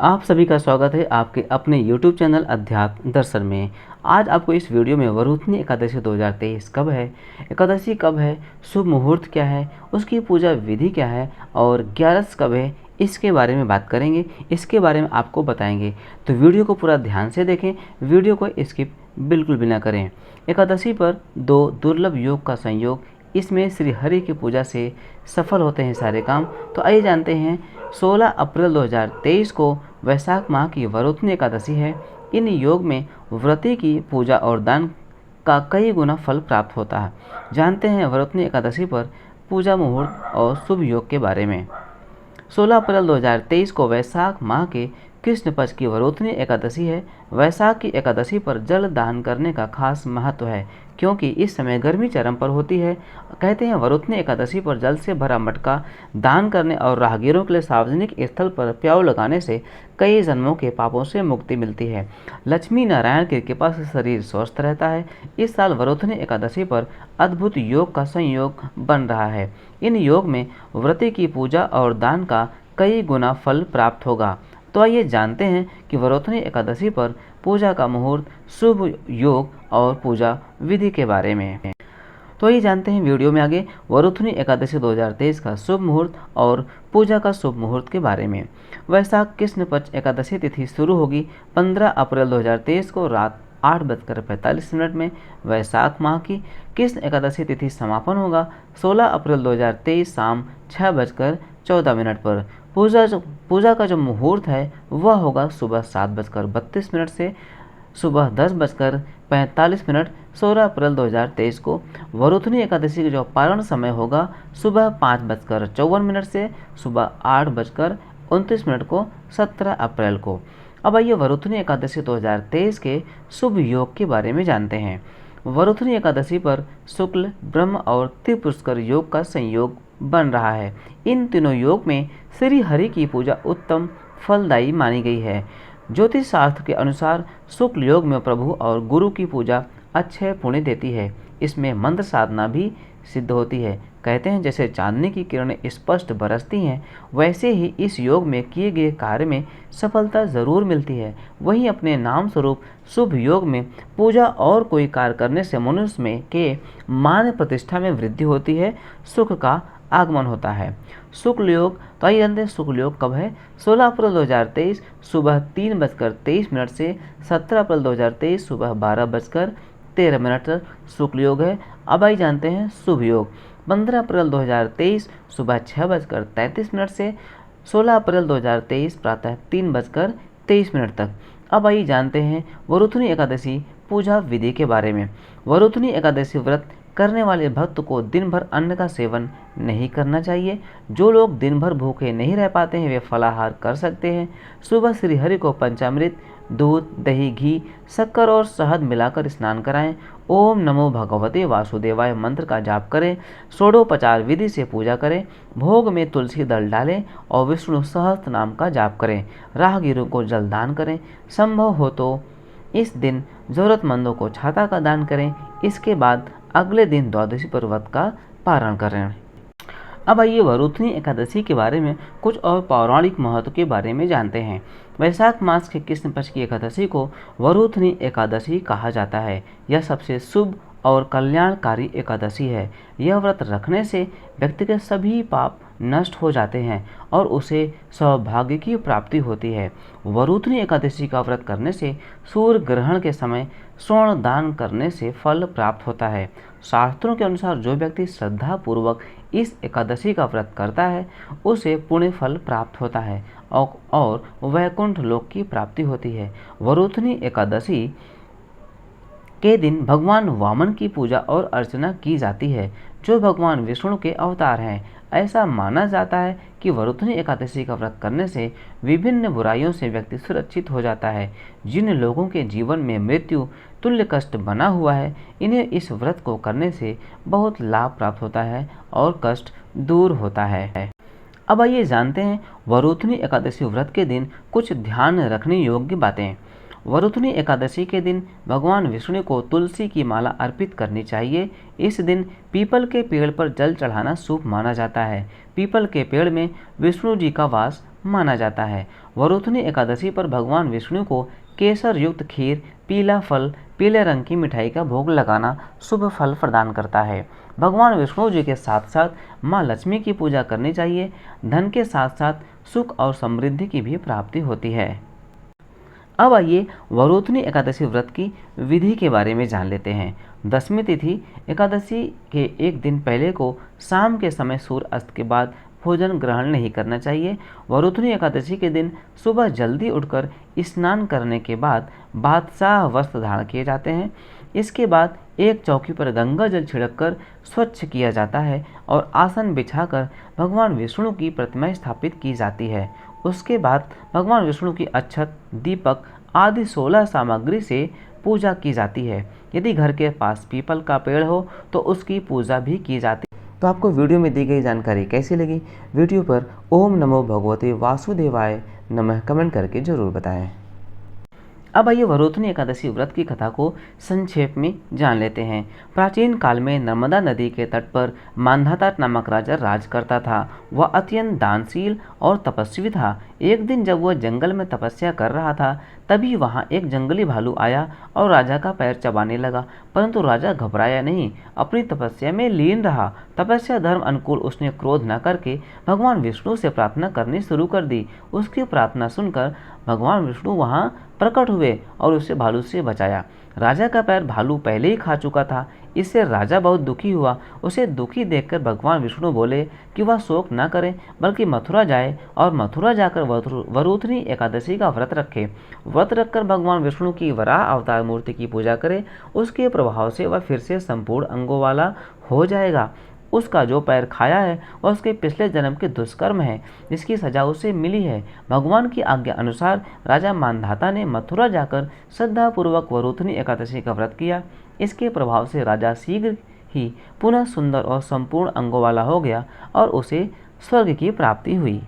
आप सभी का स्वागत है आपके अपने YouTube चैनल अध्यात्म दर्शन में। आज आपको इस वीडियो में वरुथनी एकादशी 2023 कब है, एकादशी कब है, शुभ मुहूर्त क्या है, उसकी पूजा विधि क्या है और ग्यारस कब है, इसके बारे में बात करेंगे। इसके बारे में आपको बताएंगे, तो वीडियो को पूरा ध्यान से देखें, वीडियो को स्किप बिल्कुल भी ना करें। एकादशी पर दो दुर्लभ योग का संयोग, इसमें श्री हरि की पूजा से सफल होते हैं सारे काम। तो आइए जानते हैं। 16 अप्रैल 2023 को वैशाख माह की वरुथनी एकादशी है। इन योग में व्रती की पूजा और दान का कई गुना फल प्राप्त होता है। जानते हैं वरुथनी एकादशी पर पूजा मुहूर्त और शुभ योग के बारे में। 16 अप्रैल 2023 को वैशाख माह के कृष्ण पक्ष की वरुथनी एकादशी है। वैशाख की एकादशी पर जल दान करने का खास महत्व है, क्योंकि इस समय गर्मी चरम पर होती है। कहते हैं वरुथनी एकादशी पर जल से भरा मटका दान करने और राहगीरों के लिए सार्वजनिक स्थल पर प्याऊ लगाने से कई जन्मों के पापों से मुक्ति मिलती है। लक्ष्मी नारायण की कृपा से शरीर स्वस्थ रहता है। इस साल वरुथनी एकादशी पर अद्भुत योग का संयोग बन रहा है। इन योग में व्रती की पूजा और दान का कई गुना फल प्राप्त होगा। तो आइए जानते हैं कि वरुथनी एकादशी पर पूजा का मुहूर्त, शुभ योग और पूजा विधि के बारे में। तो ये जानते हैं वीडियो में आगे वरुथनी एकादशी 2023 का शुभ मुहूर्त और पूजा का शुभ मुहूर्त के बारे में। वैशाख कृष्ण पक्ष एकादशी तिथि शुरू होगी 15 अप्रैल 2023 को रात 8:45 में। वैशाख माह की कृष्ण एकादशी तिथि समापन होगा 16 अप्रैल 2023 शाम 6:14 पर। पूजा का जो मुहूर्त है वह होगा सुबह 7:32 से सुबह 10:45। 16 अप्रैल 2023 को वरुथनी एकादशी का जो पारण समय होगा सुबह 5:54 से सुबह 8:29 को 17 अप्रैल को। अब आइए वरुथनी एकादशी 2023 के शुभ योग के बारे में जानते हैं। वरुथनी एकादशी पर शुक्ल, ब्रह्म और त्रिपुष्कर योग का संयोग बन रहा है। इन तीनों योग में श्री हरि की पूजा उत्तम फलदायी मानी गई है। ज्योतिष शास्त्र के अनुसार शुक्ल योग में प्रभु और गुरु की पूजा अक्षय पुण्य देती है। इसमें मंत्र साधना भी सिद्ध होती है। कहते हैं जैसे चांदनी की किरणें स्पष्ट बरसती हैं, वैसे ही इस योग में किए गए कार्य में सफलता जरूर मिलती है। वहीं अपने नाम स्वरूप शुभ योग में पूजा और कोई कार्य करने से मनुष्य में के मान प्रतिष्ठा में वृद्धि होती है, सुख का आगमन होता है। शुक्ल योग, तो आइए जानते हैं शुक्ल योग कब है। 16 अप्रैल 2023 सुबह 3:23 से 17 अप्रैल 2023 सुबह 12:13 तक शुक्ल योग है। अब आइए जानते हैं शुभ योग। 15 अप्रैल 2023 सुबह 6:33 से 16 अप्रैल 2023 प्रातः 3:23 तक। अब आइए जानते हैं वरुथनी एकादशी पूजा विधि के बारे में। वरुथनी एकादशी व्रत करने वाले भक्त को दिन भर अन्न का सेवन नहीं करना चाहिए। जो लोग दिन भर भूखे नहीं रह पाते हैं वे फलाहार कर सकते हैं। सुबह श्री हरि को पंचामृत, दूध, दही, घी, शक्कर और शहद मिलाकर स्नान कराएं। ओम नमो भगवते वासुदेवाय मंत्र का जाप करें। षोडोपचार विधि से पूजा करें। भोग में तुलसी दल डालें और विष्णु सहस्त्र नाम का जाप करें। राहगीरों को जल दान करें। संभव हो तो इस दिन जरूरतमंदों को छाता का दान करें। इसके बाद अगले दिन द्वादशी पर व्रत का पारण करें। अब आइए वरुथनी एकादशी के बारे में कुछ और पौराणिक महत्व के बारे में जानते हैं। वैशाख मास के कृष्ण पक्ष की एकादशी को वरुथनी एकादशी कहा जाता है। यह सबसे शुभ और कल्याणकारी एकादशी है। यह व्रत रखने से व्यक्ति के सभी पाप नष्ट हो जाते हैं और उसे सौभाग्य की प्राप्ति होती है। वरुथनी एकादशी का व्रत करने से सूर्य ग्रहण के समय स्वर्ण दान करने से फल प्राप्त होता है। शास्त्रों के अनुसार जो व्यक्ति श्रद्धा पूर्वक इस एकादशी का व्रत करता है उसे पुण्य फल प्राप्त होता है और वैकुंठ लोक की प्राप्ति होती है। वरुथनी एकादशी के दिन भगवान वामन की पूजा और अर्चना की जाती है, जो भगवान विष्णु के अवतार हैं। ऐसा माना जाता है कि वरुथनी एकादशी का व्रत करने से विभिन्न बुराइयों से व्यक्ति सुरक्षित हो जाता है। जिन लोगों के जीवन में मृत्यु तुल्य कष्ट बना हुआ है, इन्हें इस व्रत को करने से बहुत लाभ प्राप्त होता है और कष्ट दूर होता है। अब आइए जानते हैं वरुथनी एकादशी व्रत के दिन कुछ ध्यान रखने योग्य बातें। वरुथनी एकादशी के दिन भगवान विष्णु को तुलसी की माला अर्पित करनी चाहिए। इस दिन पीपल के पेड़ पर जल चढ़ाना शुभ माना जाता है। पीपल के पेड़ में विष्णु जी का वास माना जाता है। वरुथनी एकादशी पर भगवान विष्णु को केसर युक्त खीर, पीला फल, पीले रंग की मिठाई का भोग लगाना शुभ फल प्रदान करता है। भगवान विष्णु जी के साथ साथ माँ लक्ष्मी की पूजा करनी चाहिए। धन के साथ साथ सुख और समृद्धि की भी प्राप्ति होती है। अब आइए वरुथनी एकादशी व्रत की विधि के बारे में जान लेते हैं। दशमी तिथि एकादशी के एक दिन पहले को शाम के समय सूर्य अस्त के बाद भोजन ग्रहण नहीं करना चाहिए। वरुथनी एकादशी के दिन सुबह जल्दी उठकर स्नान करने के बाद बादशाह वस्त्र धारण किए जाते हैं। इसके बाद एक चौकी पर गंगा जल छिड़ककर स्वच्छ किया जाता है और आसन बिछाकर भगवान विष्णु की प्रतिमा स्थापित की जाती है। उसके बाद भगवान विष्णु की अक्षत, दीपक आदि 16 सामग्री से पूजा की जाती है। यदि घर के पास पीपल का पेड़ हो तो उसकी पूजा भी की जाती है। तो आपको वीडियो में दी गई जानकारी कैसी लगी? वीडियो पर ओम नमो भगवते वासुदेवाय नमः कमेंट करके जरूर बताएं। अब आइए वरुथनी एकादशी व्रत की कथा को संक्षेप में जान लेते हैं। प्राचीन काल में नर्मदा नदी के तट पर मांधाता नामक राजा राज करता था। वह अत्यंत दानशील और तपस्वी था। एक दिन जब वह जंगल में तपस्या कर रहा था, तभी वहां एक जंगली भालू आया और राजा का पैर चबाने लगा, परंतु राजा घबराया नहीं, अपनी तपस्या में लीन रहा। तपस्या धर्म अनुकूल उसने क्रोध न करके भगवान विष्णु से प्रार्थना करनी शुरू कर दी। उसकी प्रार्थना सुनकर भगवान विष्णु वहां प्रकट हुए और उसे भालू से बचाया। राजा का पैर भालू पहले ही खा चुका था। इससे राजा बहुत दुखी हुआ। उसे दुखी देखकर भगवान विष्णु बोले कि वह शोक न करे, बल्कि मथुरा जाए और मथुरा जाकर वरुथनी एकादशी का व्रत रखे। व्रत रखकर भगवान विष्णु की वराह अवतार मूर्ति की पूजा करे। उसके प्रभाव से वह फिर से संपूर्ण अंगों वाला हो जाएगा। उसका जो पैर खाया है वह उसके पिछले जन्म के दुष्कर्म है, जिसकी सजा उसे मिली है। भगवान की आज्ञा अनुसार राजा मांधाता ने मथुरा जाकर श्रद्धापूर्वक वरुथनी एकादशी का व्रत किया। इसके प्रभाव से राजा शीघ्र ही पुनः सुंदर और संपूर्ण अंगों वाला हो गया और उसे स्वर्ग की प्राप्ति हुई।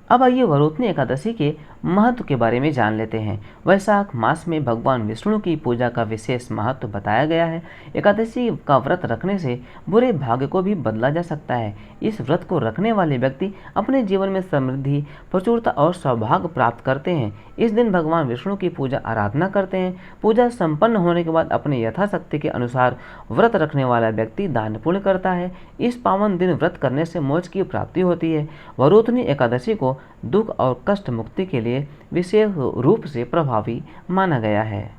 अब आइए वरुथनी एकादशी के महत्व के बारे में जान लेते हैं। वैशाख मास में भगवान विष्णु की पूजा का विशेष महत्व बताया गया है। एकादशी का व्रत रखने से बुरे भाग्य को भी बदला जा सकता है। इस व्रत को रखने वाले व्यक्ति अपने जीवन में समृद्धि, प्रचुरता और सौभाग्य प्राप्त करते हैं। इस दिन भगवान विष्णु की पूजा आराधना करते हैं। पूजा संपन्न होने के बाद अपने यथाशक्ति के अनुसार व्रत रखने वाला व्यक्ति दान पुण्य करता है। इस पावन दिन व्रत करने से मोक्ष की प्राप्ति होती है। वरुथनी एकादशी को दुख और कष्ट मुक्ति के लिए विशेष रूप से प्रभावी माना गया है।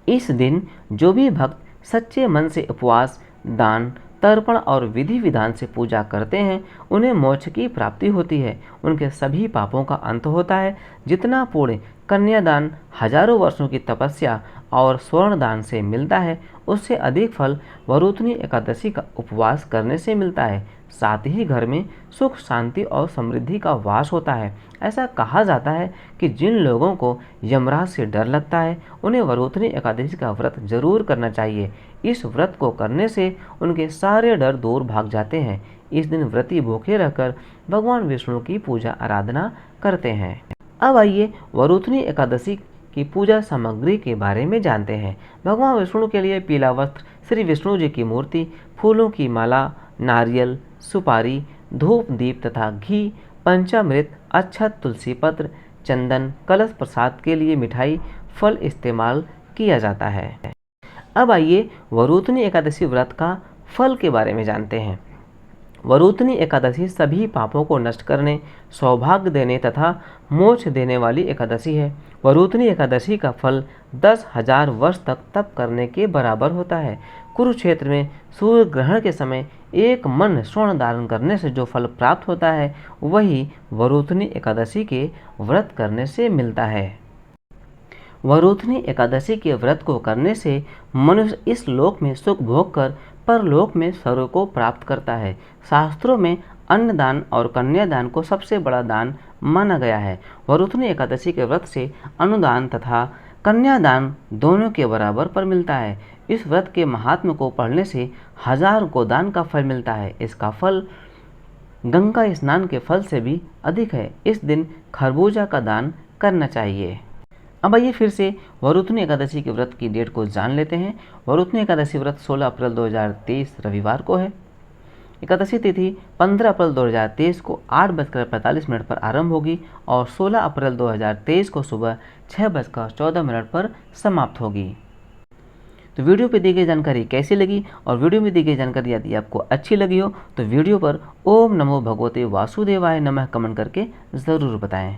इस दिन जो भी भक्त सच्चे मन से उपवास, दान, तर्पण और विधि विधान से पूजा करते हैं, उन्हें मोक्ष की प्राप्ति होती है। उनके सभी पापों का अंत होता है। जितना पुण्य कन्यादान, हजारों वर्षों की तपस्या और स्वर्ण दान से मिलता है, उससे अधिक फल वरुथनी एकादशी का उपवास करने से मिलता है। साथ ही घर में सुख, शांति और समृद्धि का वास होता है। ऐसा कहा जाता है कि जिन लोगों को यमराज से डर लगता है, उन्हें वरुथनी एकादशी का व्रत जरूर करना चाहिए। इस व्रत को करने से उनके सारे डर दूर भाग जाते हैं। इस दिन व्रती भूखे रहकर भगवान विष्णु की पूजा आराधना करते हैं। अब आइए वरुथनी एकादशी की पूजा सामग्री के बारे में जानते हैं। भगवान विष्णु के लिए पीला वस्त्र, श्री विष्णु जी की मूर्ति, फूलों की माला, नारियल, सुपारी, धूप, दीप तथा घी, पंचामृत, अक्षत, तुलसी पत्र, चंदन, कलश प्रसाद के लिए मिठाई, फल इस्तेमाल किया जाता है। अब आइए वरुथनी एकादशी व्रत का फल के बारे में जानते हैं। वरुथनी एकादशी सभी पापों को नष्ट करने, सौभाग्य देने तथा मोक्ष देने वाली एकादशी है। वरुथनी एकादशी का फल 10,000 वर्ष तक तप करने के बराबर होता है। कुरुक्षेत्र में सूर्य ग्रहण के समय एक मन स्वर्ण धारण करने से जो फल प्राप्त होता है, वही वरुथनी एकादशी के व्रत करने से मिलता है। वरुथनी एकादशी के व्रत को करने से मनुष्य इस लोक में सुख भोग कर परलोक में स्वर्ग को प्राप्त करता है। शास्त्रों में अन्नदान और कन्यादान को सबसे बड़ा दान माना गया है। वरुथनी एकादशी के व्रत से अनुदान तथा कन्यादान दोनों के बराबर पर मिलता है। इस व्रत के महात्म्य को पढ़ने से 1000 गोदान का फल मिलता है। इसका फल गंगा स्नान के फल से भी अधिक है। इस दिन खरबूजा का दान करना चाहिए। अब आइए फिर से वरुथनी एकादशी के व्रत की डेट को जान लेते हैं। वरुथनी एकादशी व्रत 16 अप्रैल 2023 रविवार को है। एकादशी तिथि 15 अप्रैल 2023 को 8:45 पर आरंभ होगी और 16 अप्रैल 2023 को सुबह 6:14 पर समाप्त होगी। तो वीडियो पे दी गई जानकारी कैसी लगी और वीडियो में दी गई जानकारी यदि आपको अच्छी लगी हो तो वीडियो पर ओम नमो भगवते वासुदेवाय नमः कमेंट करके ज़रूर बताएं।